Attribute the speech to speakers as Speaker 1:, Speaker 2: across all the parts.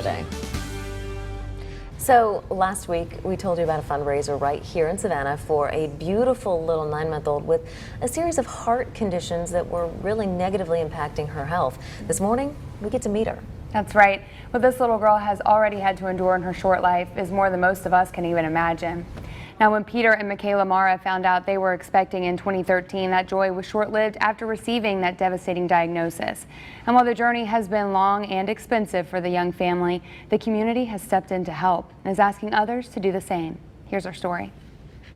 Speaker 1: today. So last week we told you about a fundraiser right here in Savannah for a beautiful little 9-month-old with a series of heart conditions that were really negatively impacting her health. This morning we get to meet her.
Speaker 2: That's right. What this little girl has already had to endure in her short life is more than most of us can even imagine. Now, when Peter and Michaela Mara found out they were expecting in 2013, that joy was short-lived after receiving that devastating diagnosis. And while the journey has been long and expensive for the young family, the community has stepped in to help and is asking others to do the same. Here's our story.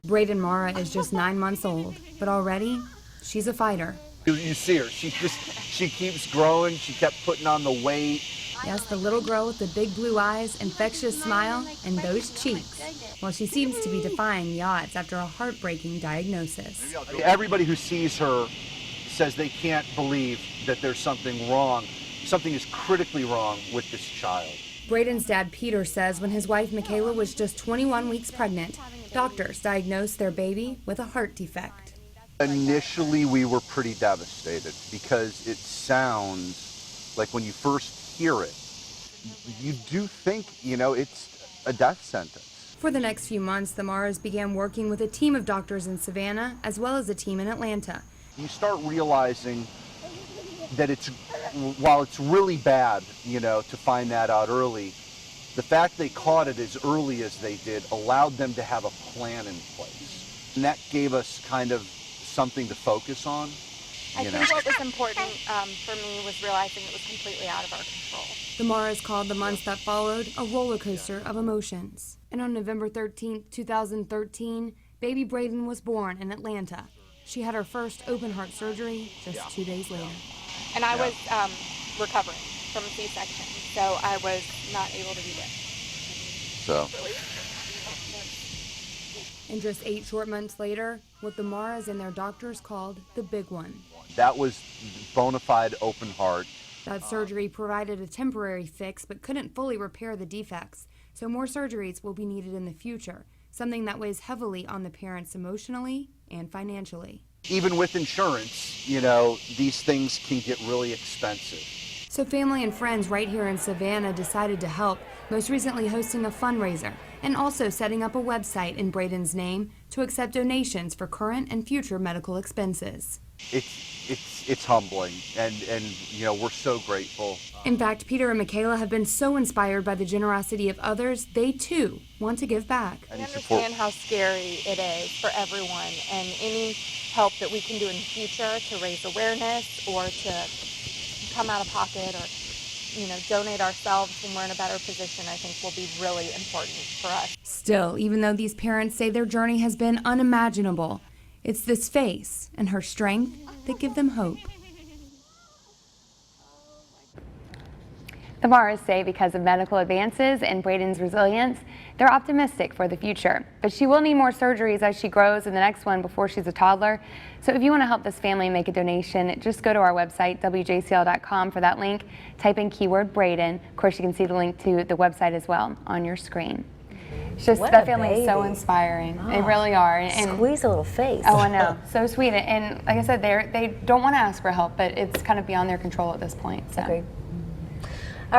Speaker 2: Brayden Mara is just 9 months old, but already she's a fighter.
Speaker 3: You see her, she keeps growing, she kept putting on the weight.
Speaker 2: Yes, the little girl with the big blue eyes, infectious smile, and those cheeks. Well, she seems to be defying the odds after a heartbreaking diagnosis.
Speaker 3: Everybody who sees her says they can't believe that there's something wrong. Something is critically wrong with this child.
Speaker 2: Brayden's dad, Peter, says when his wife, Michaela, was just 21 weeks pregnant, doctors diagnosed their baby with a heart defect.
Speaker 3: Initially, we were pretty devastated because it sounds like when you first hear it, you do think, it's a death sentence.
Speaker 2: For the next few months, the Maras began working with a team of doctors in Savannah as well as a team in Atlanta.
Speaker 3: You start realizing that while it's really bad, to find that out early, the fact they caught it as early as they did allowed them to have a plan in place. And that gave us kind of something to focus on.
Speaker 4: I think what was important for me was realizing it was completely out of our control.
Speaker 2: The Maras called the months that followed a roller coaster of emotions. And on November 13, 2013, baby Brayden was born in Atlanta. She had her first open heart surgery just 2 days later.
Speaker 4: And I was recovering from a C-section, so I was not able to be there.
Speaker 3: So.
Speaker 2: And just 8 short months later, what the Maras and their doctors called the big one.
Speaker 3: That was bona fide open heart.
Speaker 2: That surgery provided a temporary fix but couldn't fully repair the defects. So more surgeries will be needed in the future, something that weighs heavily on the parents emotionally and financially.
Speaker 3: Even with insurance, these things can get really expensive.
Speaker 2: So family and friends right here in Savannah decided to help, most recently hosting a fundraiser and also setting up a website in Brayden's name to accept donations for current and future medical expenses.
Speaker 3: It's humbling, and we're so grateful.
Speaker 2: In fact, Peter and Michaela have been so inspired by the generosity of others, they too want to give back.
Speaker 4: I understand how scary it is for everyone, and any help that we can do in the future to raise awareness or to come out of pocket or donate ourselves when we're in a better position, I think will be really important for us.
Speaker 2: Still, even though these parents say their journey has been unimaginable, it's this face and her strength that give them hope. The Maras say because of medical advances and Brayden's resilience, they're optimistic for the future. But she will need more surgeries as she grows in the next one before she's a toddler. So if you want to help this family make a donation, just go to our website, WJCL.com, for that link. Type in keyword Brayden. Of course, you can see the link to the website as well on your screen. It's just that family is so inspiring.
Speaker 1: Oh,
Speaker 2: they really are. And
Speaker 1: squeeze a little face.
Speaker 2: Oh, I know. So sweet. And like I said, they don't want to ask for help, but it's kind of beyond their control at this point. So.
Speaker 1: Agreed.